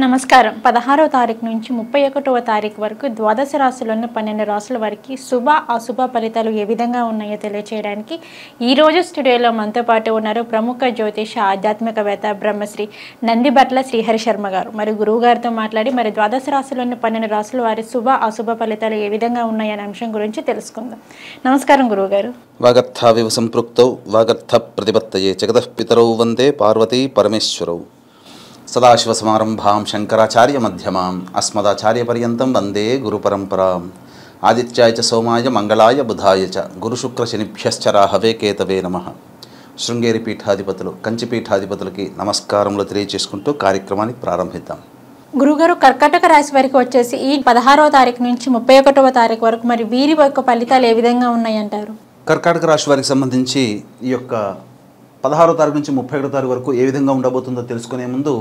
నమస్కారం. 16వ తారీఖు నుంచి 31వ తారీఖు వరకు ద్వాదశ రాశుల్లోని 12 రాశుల వారికి శుభ అశుభ ఫలితాలు ఏ విధంగా ఉన్నాయో తెలియజేయడానికి ఈరోజు స్టూడియోలో మనతో పాటు ఉన్నారు ప్రముఖ జ్యోతిష ఆధ్యాత్మికవేత్త బ్రహ్మశ్రీ నందిబట్ల శ్రీహరి శర్మ గారు. మరి గురువు గారితో మాట్లాడి ద్వాదశ రాశుల్లోని 12 రాశుల వారి శుభ అశుభ ఫలితాలు ఏ విధంగా ఉన్నాయనే అంశం గురించి తెలుసుకుందాం. నమస్కారం గురువు గారు. వాగర్థావివ సంపృక్తౌ వాగర్థ ప్రతిపత్తయే జగతః పితరౌ వందే పార్వతీ పరమేశ్వరౌ సదాశివసమారంభాం శంకరాచార్య మధ్యమాం అస్మదాచార్యపర్యంతం వందే గురుపరంపరాం ఆదిత్యాయ చ సోమాయ మంగళాయ బుధాయ చ గురుశుక్రశనిభ్యశ్చ రాహవే కేతవే నమః. శృంగేరి పీఠాధిపతులు కంచి పీఠాధిపతులకి నమస్కారములు తెలియజేసుకుంటూ కార్యక్రమాన్ని ప్రారంభిద్దాం. గురుగారు, కర్కాటక రాశి వారికి వచ్చేసి ఈ 16వ తారీఖు నుంచి 31వ తారీఖు వరకు మరి వీరి యొక్క ఫలితాలు ఏ విధంగా ఉన్నాయంటారు? కర్కాటక రాశి వారికి సంబంధించి ఈ యొక్క 16వ తారీఖు నుంచి 31వ తారీఖు వరకు ఏ విధంగా ఉండబోతుందో తెలుసుకునే ముందు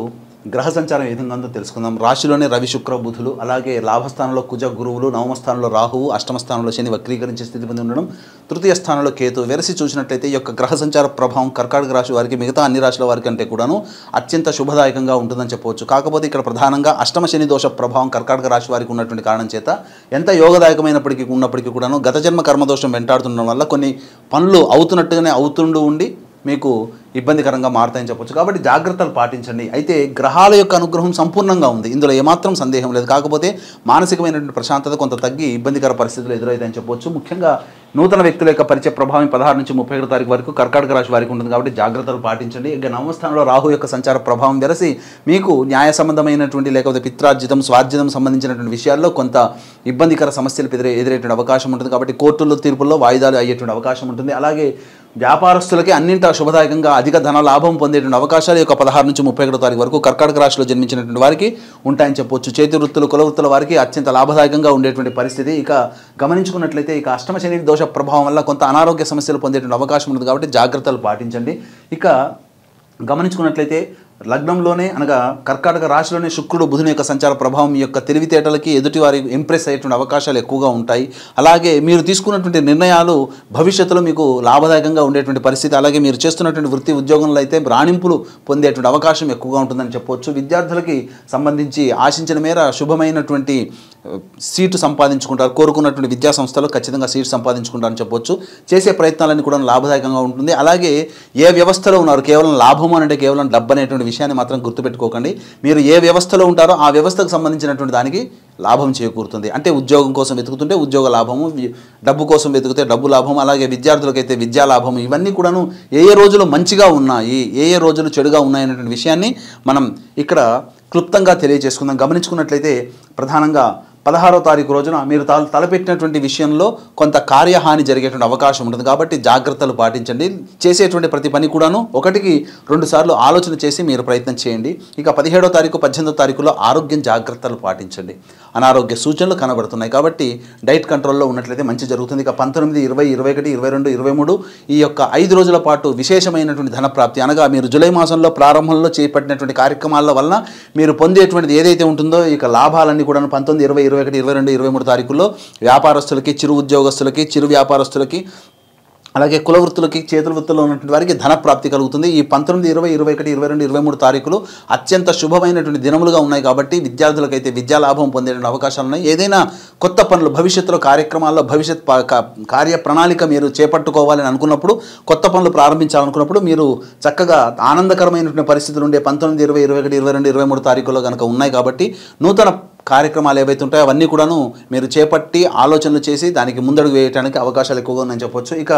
గ్రహ సంచారం ఏ విధంగా ఉందో తెలుసుకుందాం. రాశిలోనే రవి శుక్ర బుధులు, అలాగే లాభస్థానంలో కుజ గురువులు, నవమ స్థానంలో రాహువు, అష్టమ స్థానంలో శని వక్రీకరించే స్థితి పొంది ఉండడం, తృతీయ స్థానంలో కేతు వెరసి చూసినట్లయితే ఈ యొక్క గ్రహ సంచార ప్రభావం కర్కాటక రాశి వారికి మిగతా అన్ని రాశుల వారికి అంటే కూడాను అత్యంత శుభదాయకంగా ఉంటుందని చెప్పవచ్చు. కాకపోతే ఇక్కడ ప్రధానంగా అష్టమ శని దోష ప్రభావం కర్కాటక రాశి వారికి ఉన్నటువంటి కారణం చేత ఎంత యోగదాయకమైనప్పటికీ కూడాను గత జన్మ కర్మదోషం వెంటాడుతుండడం వల్ల కొన్ని పనులు అవుతున్నట్టుగానే అవుతుంటూ ఉండి మీకు ఇబ్బందికరంగా మారుతాయని చెప్పొచ్చు. కాబట్టి జాగ్రత్తలు పాటించండి. అయితే గ్రహాల యొక్క అనుగ్రహం సంపూర్ణంగా ఉంది, ఇందులో ఏమాత్రం సందేహం లేదు. కాకపోతే మానసికమైనటువంటి ప్రశాంతత కొంత తగ్గి ఇబ్బందికర పరిస్థితులు ఎదురవుతాయని చెప్పొచ్చు. ముఖ్యంగా నూతన వ్యక్తుల యొక్క పరిచయ ప్రభావం 16 నుంచి 31 తారీఖు వరకు కర్కాటక రాశి వారికి ఉంటుంది. కాబట్టి జాగ్రత్తలు పాటించండి. ఇక నవమస్థానంలో రాహు యొక్క సంచార ప్రభావం వెరసి మీకు న్యాయ సంబంధమైనటువంటి లేకపోతే పిత్రార్జితం స్వార్జితం సంబంధించినటువంటి విషయాల్లో కొంత ఇబ్బందికర సమస్యలు ఎదురయ్యేటువంటి అవకాశం ఉంటుంది. కాబట్టి కోర్టుల్లో తీర్పుల్లో వాయిదాలు అయ్యేటువంటి అవకాశం ఉంటుంది. అలాగే వ్యాపారస్తులకి అన్నింటా శుభదాయకంగా అధిక ధన లాభం పొందేటువంటి అవకాశాలు యొక్క 16 నుంచి 31 తారీఖు వరకు కర్కాటక రాశిలో జన్మించినటువంటి వారికి ఉంటాయని చెప్పొచ్చు. చేతి వృత్తులు కుల వృత్తుల వారికి అత్యంత లాభదాయకంగా ఉండేటువంటి పరిస్థితి. ఇక గమనించుకున్నట్లయితే ఇక అష్టమ శని దోష ప్రభావం వల్ల కొంత అనారోగ్య సమస్యలు పొందేటువంటి అవకాశం ఉంటుంది. కాబట్టి జాగ్రత్తలు పాటించండి. ఇక గమనించుకున్నట్లయితే లగ్నంలోనే అనగా కర్కాటక రాశిలోనే శుక్రుడు బుధుని యొక్క సంచార ప్రభావం మీ యొక్క తెలివితేటలకి ఎదుటివారి ఇంప్రెస్ అయ్యేటువంటి అవకాశాలు ఎక్కువగా ఉంటాయి. అలాగే మీరు తీసుకున్నటువంటి నిర్ణయాలు భవిష్యత్తులో మీకు లాభదాయకంగా ఉండేటువంటి పరిస్థితి. అలాగే మీరు చేస్తున్నటువంటి వృత్తి ఉద్యోగంలో అయితే రాణింపులు పొందేటువంటి అవకాశం ఎక్కువగా ఉంటుందని చెప్పవచ్చు. విద్యార్థులకి సంబంధించి ఆశించిన మేర శుభమైనటువంటి సీటు సంపాదించుకుంటారు. కోరుకున్నటువంటి విద్యా సంస్థలో ఖచ్చితంగా సీటు సంపాదించుకుంటారని చెప్పొచ్చు. చేసే ప్రయత్నాలన్నీ కూడా లాభదాయకంగా ఉంటుంది. అలాగే ఏ వ్యవస్థలో ఉన్నారు, కేవలం లాభము అంటే కేవలం డబ్బు అనేటువంటి విషయాన్ని మాత్రం గుర్తుపెట్టుకోకండి. మీరు ఏ వ్యవస్థలో ఉంటారో ఆ వ్యవస్థకు సంబంధించినటువంటి దానికి లాభం చేకూరుతుంది. అంటే ఉద్యోగం కోసం వెతుకుతుంటే ఉద్యోగ లాభము, డబ్బు కోసం వెతుకుతే డబ్బు లాభం, అలాగే విద్యార్థులకైతే విద్యా లాభము, ఇవన్నీ కూడాను ఏ రోజులు మంచిగా ఉన్నాయి, ఏ రోజులు చెడుగా ఉన్నాయనేటువంటి విషయాన్ని మనం ఇక్కడ క్లుప్తంగా తెలియజేసుకుందాం. గమనించుకున్నట్లయితే ప్రధానంగా 16వ తారీఖు రోజున మీరు తలపెట్టినటువంటి విషయంలో కొంత కార్యహాని జరిగేటువంటి అవకాశం ఉంటుంది. కాబట్టి జాగ్రత్తలు పాటించండి. చేసేటువంటి ప్రతి పని కూడాను 1-2 సార్లు ఆలోచన చేసి మీరు ప్రయత్నం చేయండి. ఇక 17వ తారీఖు 18వ తారీఖులో ఆరోగ్యం జాగ్రత్తలు పాటించండి. అనారోగ్య సూచనలు కనబడుతున్నాయి. కాబట్టి డైట్ కంట్రోల్లో ఉన్నట్లయితే మంచి జరుగుతుంది. ఇక 19, 20, 21, 22, 23 ఈ యొక్క 5 రోజుల పాటు విశేషమైనటువంటి ధనప్రాప్తి అనగా మీరు జూలై మాసంలో ప్రారంభంలో చేపట్టినటువంటి కార్యక్రమాల వలన మీరు పొందేటువంటిది ఏదైతే ఉంటుందో ఇక లాభాలన్నీ కూడా 19, 20, 21, 22, 23 తారీఖుల్లో వ్యాపారస్తులకి, చిరు ఉద్యోగస్తులకి, చిరు వ్యాపారస్తులకి, అలాగే కుల వృత్తులకి, చేతుల వృత్తుల్లో ఉన్నటువంటి వారికి ధనప్రాప్తి కలుగుతుంది. ఈ 19, 20, 21, 22, 23 తారీఖులు అత్యంత శుభమైనటువంటి దినములుగా ఉన్నాయి. కాబట్టి విద్యార్థులకైతే విద్యా లాభం పొందేటువంటి అవకాశాలు ఉన్నాయి. ఏదైనా కొత్త పనులు భవిష్యత్తులో కార్యక్రమాల్లో భవిష్యత్ కార్య ప్రణాళిక మీరు చేపట్టుకోవాలని అనుకున్నప్పుడు, కొత్త పనులు ప్రారంభించాలనుకున్నప్పుడు మీరు చక్కగా ఆనందకరమైనటువంటి పరిస్థితులు ఉండే 19, 20, 21, 22, 23 తారీఖుల్లో కనుక ఉన్నాయి. కాబట్టి నూతన కార్యక్రమాలు ఏవైతే ఉంటాయో అవన్నీ కూడాను మీరు చేపట్టి ఆలోచనలు చేసి దానికి ముందడుగు వేయడానికి అవకాశాలు ఎక్కువగా ఉన్నాయని చెప్పొచ్చు. ఇక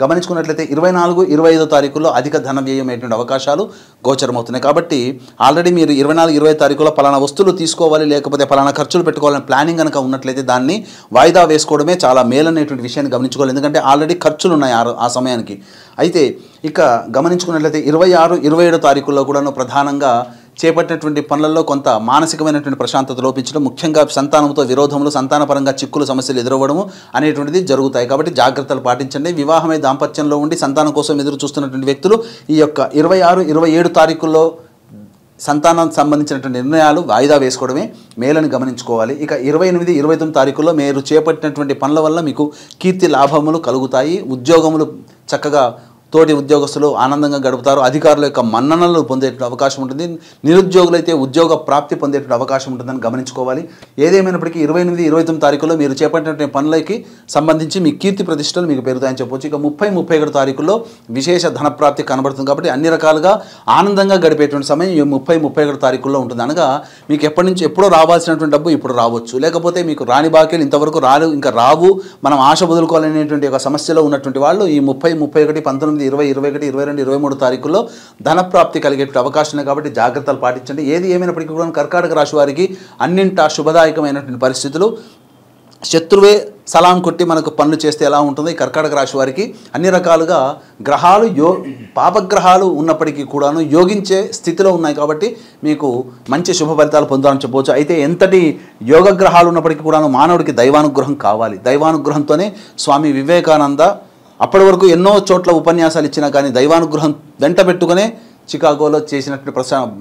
గమనించుకున్నట్లయితే 24, 25 తారీఖుల్లో అధిక ధన వ్యయం అయ్యేటువంటి అవకాశాలు గోచరమవుతున్నాయి. కాబట్టి ఆల్రెడీ మీరు 24, 25 తారీఖులో పలానా వస్తువులు తీసుకోవాలి, లేకపోతే పలానా ఖర్చులు పెట్టుకోవాలని ప్లానింగ్ కనుక ఉన్నట్లయితే దాన్ని వాయిదా వేసుకోవడమే చాలా మేలనేటువంటి విషయాన్ని గమనించుకోవాలి. ఎందుకంటే ఆల్రెడీ ఖర్చులు ఉన్నాయి ఆ సమయానికి. అయితే ఇక గమనించుకున్నట్లయితే 26, 27 తారీఖుల్లో కూడాను ప్రధానంగా చేపట్టినటువంటి పనులలో కొంత మానసికమైనటువంటి ప్రశాంతత లోపించడం, ముఖ్యంగా సంతానంతో విరోధములు, సంతానపరంగా చిక్కులు సమస్యలు ఎదురవ్వడము అనేటువంటిది జరుగుతాయి. కాబట్టి జాగ్రత్తలు పాటించండి. వివాహమై దాంపత్యంలో ఉండి సంతానం కోసం ఎదురు చూస్తున్నటువంటి వ్యక్తులు ఈ యొక్క 26, 27 తారీఖుల్లో సంతానానికి సంబంధించినటువంటి నిర్ణయాలు వాయిదా వేసుకోవడమే మేలని గమనించుకోవాలి. ఇక 28, 29 తారీఖుల్లో మీరు చేపట్టినటువంటి పనుల వల్ల మీకు కీర్తి లాభములు కలుగుతాయి. ఉద్యోగములు చక్కగా తోటి ఉద్యోగస్తులు ఆనందంగా గడుపుతారు. అధికారుల యొక్క మన్ననలు పొందేటువంటి అవకాశం ఉంటుంది. నిరుద్యోగులైతే ఉద్యోగ ప్రాప్తి పొందేటువంటి అవకాశం ఉంటుందని గమనించుకోవాలి. ఏదేమైనప్పటికీ 28, 29 తారీఖుల్లో మీరు చేపట్టినటువంటి పనులకి సంబంధించి మీ కీర్తి ప్రతిష్టలు మీకు పెరుగుతాయని చెప్పవచ్చు. ఇక 30, 31 తారీఖుల్లో విశేష ధనప్రాప్తి కనబడుతుంది కాబట్టి అన్ని రకాలుగా ఆనందంగా గడిపేటువంటి సమయం ఈ 30, 31 తారీఖుల్లో ఉంటుంది. అనగా మీకు ఎప్పటి నుంచి ఎప్పుడో రావాల్సినటువంటి డబ్బు ఇప్పుడు రావచ్చు, లేకపోతే మీకు రాని బాకీలు ఇంతవరకు ఇంకా రావు, మనం ఆశ వదులుకోవాలనేటువంటి ఒక సమస్యలో ఉన్నటువంటి వాళ్ళు ఈ 30, 31, 19, 20, 21, 22, 23 తారీఖుల్లో ధనప్రాప్తి కలిగే అవకాశం ఉంది కాబట్టి జాగ్రత్తలు పాటించండి. ఏది ఏమైనప్పటికీ కూడా కర్కాటక రాశి వారికి అన్నింటా శుభదాయకమైనటువంటి పరిస్థితులు. శత్రువే సలాం కొట్టి మనకు పనులు చేస్తే ఎలా ఉంటుందో ఈ కర్కాటక రాశి వారికి అన్ని రకాలుగా గ్రహాలు పాపగ్రహాలు ఉన్నప్పటికీ కూడాను యోగించే స్థితిలో ఉన్నాయి కాబట్టి మీకు మంచి శుభ ఫలితాలు పొందాలని చెప్పవచ్చు. అయితే ఎంతటి యోగ గ్రహాలు ఉన్నప్పటికీ కూడాను మానవుడికి దైవానుగ్రహం కావాలి. దైవానుగ్రహంతోనే స్వామి వివేకానంద అప్పటి వరకు ఎన్నో చోట్ల ఉపన్యాసాలు ఇచ్చినా కానీ దైవానుగ్రహం వెంట పెట్టుకునే చికాగోలో చేసినటువంటి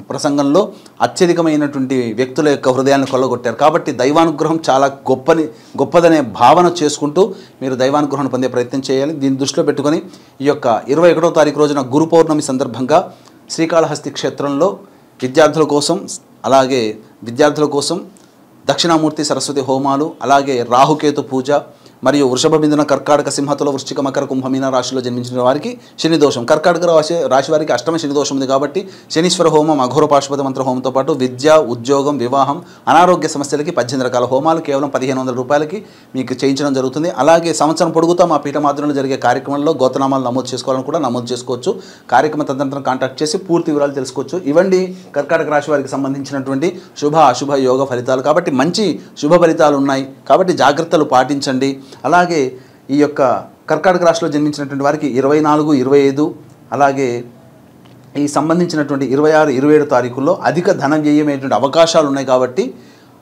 ప్రసంగంలో అత్యధికమైనటువంటి వ్యక్తుల యొక్క హృదయాన్ని కొల్లగొట్టారు. కాబట్టి దైవానుగ్రహం చాలా గొప్పదనే భావన చేసుకుంటూ మీరు దైవానుగ్రహం పొందే ప్రయత్నం చేయాలి. దీన్ని దృష్టిలో పెట్టుకొని ఈ యొక్క 21వ తారీఖు రోజున గురు పౌర్ణమి సందర్భంగా శ్రీకాళహస్తి క్షేత్రంలో విద్యార్థుల కోసం దక్షిణామూర్తి సరస్వతి హోమాలు, అలాగే రాహుకేతు పూజ మరియు వృషభ బిందున కర్కాటక సింహతుల వృశ్చిక మకర కుంభమీన రాశిలో జన్మించిన వారికి శని దోషం. కర్కాటక రాశి వారికి అష్టమ శని దోషం ఉంది కాబట్టి శనీశ్వర హోమం, అఘోర పాశుపతి మంత్ర హోమంతో పాటు విద్య, ఉద్యోగం, వివాహం, అనారోగ్య సమస్యలకి 18 రకాల హోమాలు కేవలం 1500 రూపాయలకి మీకు చేయించడం జరుగుతుంది. అలాగే సంవత్సరం పొడుగుతా మా పీఠ మాధ్యమంలో జరిగే కార్యక్రమంలో గోత్రనామాలు నమోదు చేసుకోవాలని కూడా నమోదు చేసుకోవచ్చు. కార్యక్రమ తదనంతరం కాంటాక్ట్ చేసి పూర్తి వివరాలు తెలుసుకోవచ్చు. ఇవ్వండి కర్కాటక రాశి వారికి సంబంధించినటువంటి శుభ అశుభ యోగ ఫలితాలు. కాబట్టి మంచి శుభ ఫలితాలు ఉన్నాయి కాబట్టి జాగ్రత్తలు పాటించండి. అలాగే ఈ యొక్క కర్కాటక రాశిలో జన్మించినటువంటి వారికి 24, 25 అలాగే ఈ సంబంధించినటువంటి 26, 27 తారీఖుల్లో అధిక ధన వ్యయమైనటువంటి అవకాశాలు ఉన్నాయి కాబట్టి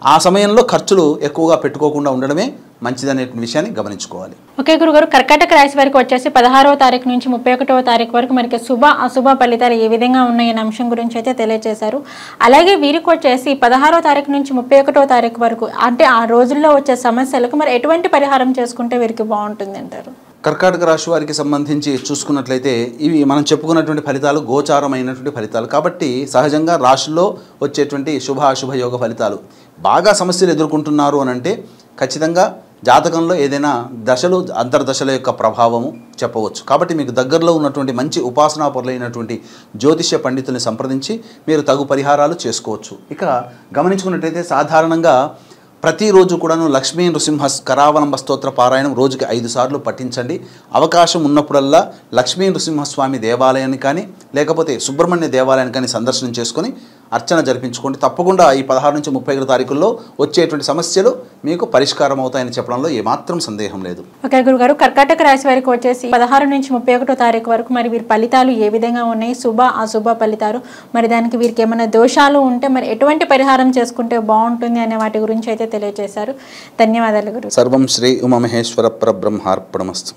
ఆ సమయంలో ఖర్చులు ఎక్కువగా పెట్టుకోకుండా ఉండడమే మంచిదనే విషయాన్ని గమనించుకోవాలి. ఓకే గురుగారు, కర్కాటక రాశి వారికి వచ్చేసి 16వ తారీఖు నుంచి 31వ తారీఖు వరకు మనకి శుభ అశుభ ఫలితాలు ఏ విధంగా ఉన్నాయనే అంశం గురించి అయితే తెలియజేశారు. అలాగే వీరికి వచ్చేసి 16వ తారీఖు నుంచి 31వ తారీఖు వరకు అంటే ఆ రోజుల్లో వచ్చే సమస్యలకు మరి ఎటువంటి పరిహారం చేసుకుంటే వీరికి బాగుంటుంది అంటారు? కర్కాటక రాశి వారికి సంబంధించి చూసుకున్నట్లయితే ఇవి మనం చెప్పుకున్నటువంటి ఫలితాలు గోచారమైనటువంటి ఫలితాలు కాబట్టి సహజంగా రాశిలో వచ్చేటువంటి శుభ అశుభ యోగ ఫలితాలు. బాగా సమస్యలు ఎదుర్కొంటున్నారు అని అంటే ఖచ్చితంగా జాతకంలో ఏదైనా దశలు అంతర్దశల యొక్క ప్రభావము చెప్పవచ్చు. కాబట్టి మీకు దగ్గరలో ఉన్నటువంటి మంచి ఉపాసనాపరులైనటువంటి జ్యోతిష్య పండితుల్ని సంప్రదించి మీరు తగు పరిహారాలు చేసుకోవచ్చు. ఇక గమనించుకున్నట్లయితే సాధారణంగా ప్రతిరోజు కూడాను లక్ష్మీ నృసింహ కరావలంబ స్తోత్ర పారాయణం రోజుకి 5 సార్లు పఠించండి. అవకాశం ఉన్నప్పుడల్లా లక్ష్మీ నృసింహస్వామి దేవాలయాన్ని కానీ లేకపోతే సుబ్రహ్మణ్య దేవాలయాన్ని కానీ సందర్శనం చేసుకొని అర్చన జరిపించుకోండి. తప్పకుండా ఈ 16 నుంచి 31 తారీఖుల్లో వచ్చేటువంటి సమస్యలు మీకు పరిష్కారం అవుతాయని చెప్పడంలో ఏమాత్రం సందేహం లేదు. ఓకే గురుగారు, కర్కాటక రాశి వారికి వచ్చేసి 16 నుంచి 31 తారీఖు వరకు మరి వీరి ఫలితాలు ఏ విధంగా ఉన్నాయి, శుభ అశుభ ఫలితాలు, మరి దానికి వీరికి ఏమైనా దోషాలు ఉంటే మరి ఎటువంటి పరిహారం చేసుకుంటే బాగుంటుంది అనే వాటి గురించి అయితే తెలియజేశారు. ధన్యవాదాలు గురు. సర్వం శ్రీ ఉమామహేశ్వర పరబ్రహ్మార్పణమస్తు.